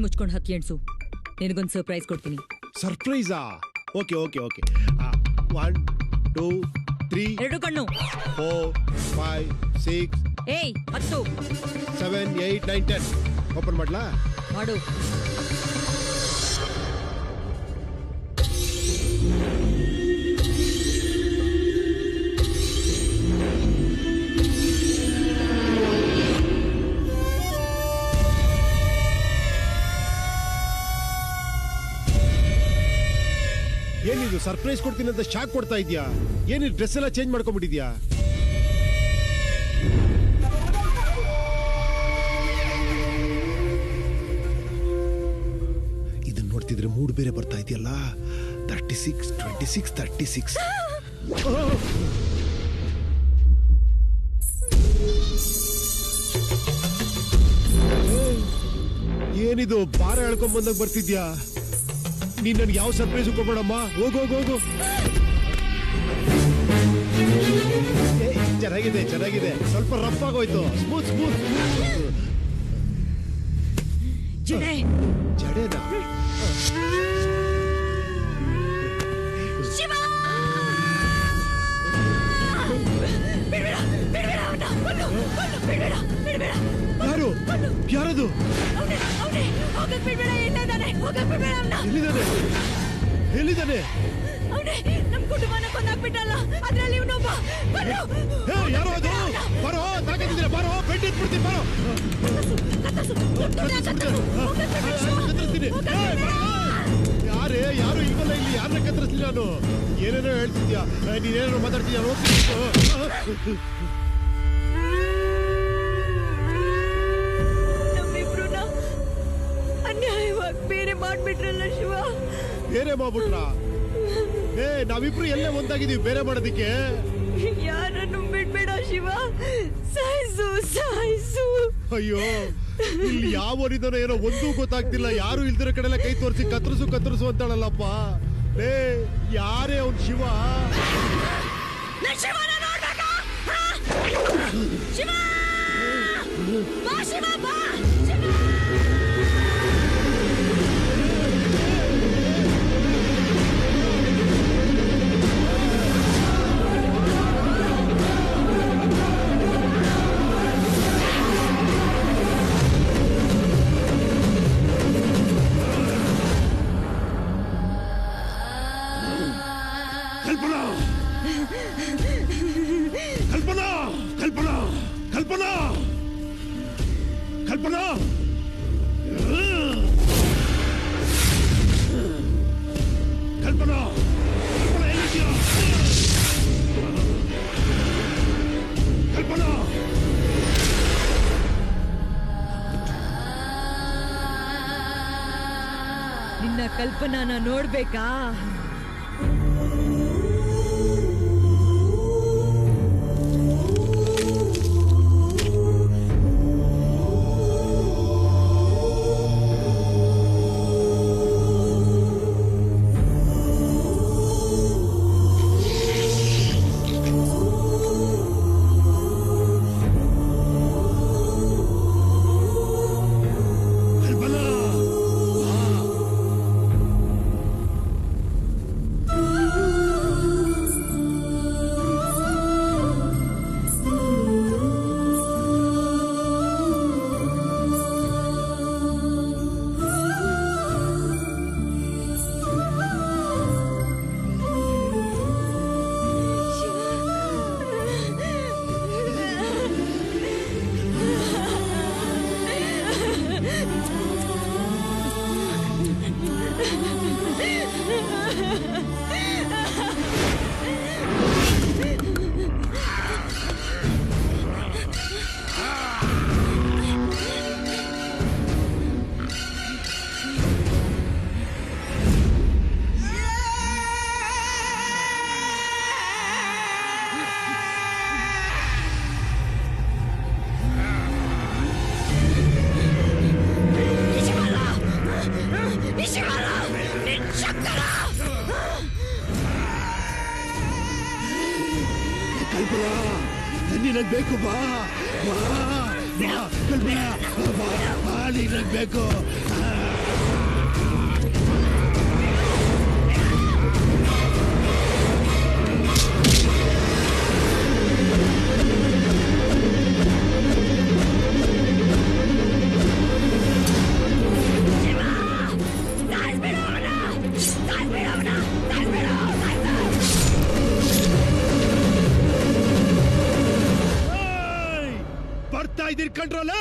ಮುಚ್ಕೊಂಡು ಹಕ್ಕಿ ಎಣ್ಸು. ನಿನಗೊಂದು ಸರ್ಪ್ರೈಸ್ ಕೊಡ್ತೀನಿ. ಸರ್ಪ್ರೈಸಾ? Okay okay okay. 1 2 3 ಎರಡು ಕಣ್ಣು. 4 5 6 ಏಯ್ 10 7 8 9 10. ಓಪನ್ ಮಾಡ್ಲಾ? ಮಾಡು. ಏನಿದು ಸರ್ಪ್ರೈಸ್ ಕೊಡ್ತೀನಿ ಅಂತ ಶಾಕ್ ಕೊಡ್ತಾ ಇದ್ಯಾ? ಏನಿದು ಡ್ರೆಸ್ ಎಲ್ಲ ಚೇಂಜ್ ಮಾಡ್ಕೊಂಡ್ಬಿಟ್ಟಿದ್ಯಾ? ಇದನ್ನ ನೋಡ್ತಿದ್ರೆ ಮೂಡ್ ಬೇರೆ ಬರ್ತಾ ಇದೆಯಲ್ಲ. 36 26 36. ಏನಿದು ಬಾರ ಹೇಳ್ಕೊಂಡ್ ಬಂದಾಗ ಬರ್ತಿದ್ಯಾ? ನೀನ್ ನನ್ಗೆ ಯಾವ ಸರ್ಪ್ರೈಸ್ ಕೊಡ್ಬೇಡಮ್ಮ. ಹೋಗು ಹೋಗು ಹೋಗು. ಚೆನ್ನಾಗಿದೆ ಚೆನ್ನಾಗಿದೆ. ಸ್ವಲ್ಪ ರಫ್ ಆಗೋಯ್ತು. Smooth smooth. ಜಡೆ ಜಡೆನಾ? ಶಿವ! ಬಿಡ್ಬೇಡ ಬಿಡ್ಬೇಡ ಅವನ್ನ. ಬಿಡ್ಬೇಡ ಬಿಡ್ಬೇಡ. ಯಾರು? ಯಾರದು? ಅವನೇ ಹೋಗಕ್ ಬಿಡ್ಬೇಡ. ಎಲ್ಲಿದ್ದಾನೆ? ಹೋಗಕ್ ಬಿಡ್ಬೇಡ ಅವನ್ನ. ಎಲ್ಲಿದ್ದಾನೆ? ಅವನೇ ನಮ್ ಕುಟುಂಬನ ಕೊಂದಾಕ್ಬಿಟ್ಟಲ್ಲ. ಅದ್ರಲ್ಲಿ ಇವನೊಬ್ಬ. ಯಾರೋ ಅದು? ಬರೋ ತಾಕತ್ತಿದ್ರೆ ಬರೋ. ಬೆಡ್ ಎತ್ಬಿಡ್ತೀನಿ ಬರೋ. ಯಾರು ಇಲ್ವಲ್ಲ ಇಲ್ಲಿ. ಯಾರನ್ನ ಕತ್ತರಿಸ್ಲಿ ನಾನು? ಏನೇನೋ ಹೇಳ್ತಿದ್ಯಾ? ನೀನೇನೋ ಮಾತಾಡ್ತೀಯ? ನಮ್ಮಿಬ್ರುನ ಅನ್ಯಾಯವಾಗಿ ಬೇರೆ ಮಾಡ್ಬಿಟ್ರಲ್ಲ ಶಿವ. ಬೇರೆ ಮಾಡ್ಬಿಟ್ರ? ನಾವಿಬ್ರು ಎಲ್ಲೇ ಒಂದಾಗಿದೀವಿ ಬೇರೆ ಮಾಡೋದಿಕ್ಕೆ. ಯಾರನ್ನು ಬಿಡ್ಬೇಡ ಶಿವ. ಸಾಯಿಸು ಸಾಯಿಸು. ಅಯ್ಯೋ, ಇಲ್ಲಿ ಯಾವನಿದಾನೋ ಏನೋ ಒಂದೂ ಗೊತ್ತಾಗ್ತಿಲ್ಲ. ಯಾರು ಇಲ್ದಿರೋ ಕಡೆಲ್ಲ ಕೈ ತೋರಿಸಿ ಕತ್ತರಿಸು ಅಂತಾಳಲ್ಲಪ್ಪ. ಯಾರೇ ಅವ್ನು? ಶಿವ? ಶಿವನ ನೋಡ್ಬೇಕಾ? ಶಿವ ಬಾ, ಶಿವ ಬಾ. ಕಲ್ಪನಾ ಕಲ್ಪನಾ ಎಲ್ಲಿದ್ದೀಯಾ? ಕಲ್ಪನಾ ನಿನ್ನ ಕಲ್ಪನಾನ ನೋಡ್ಬೇಕಾ? ಕಲ್ಪನಾ ನಿನಗೆ ಬೇಕು ಬಾ ಬಾ ಕಲ್ಪನಾ ಬಾ ನಿನಗೆ ಬೇಕು ಇದೀರ್ ಕಂಟ್ರೋಲ್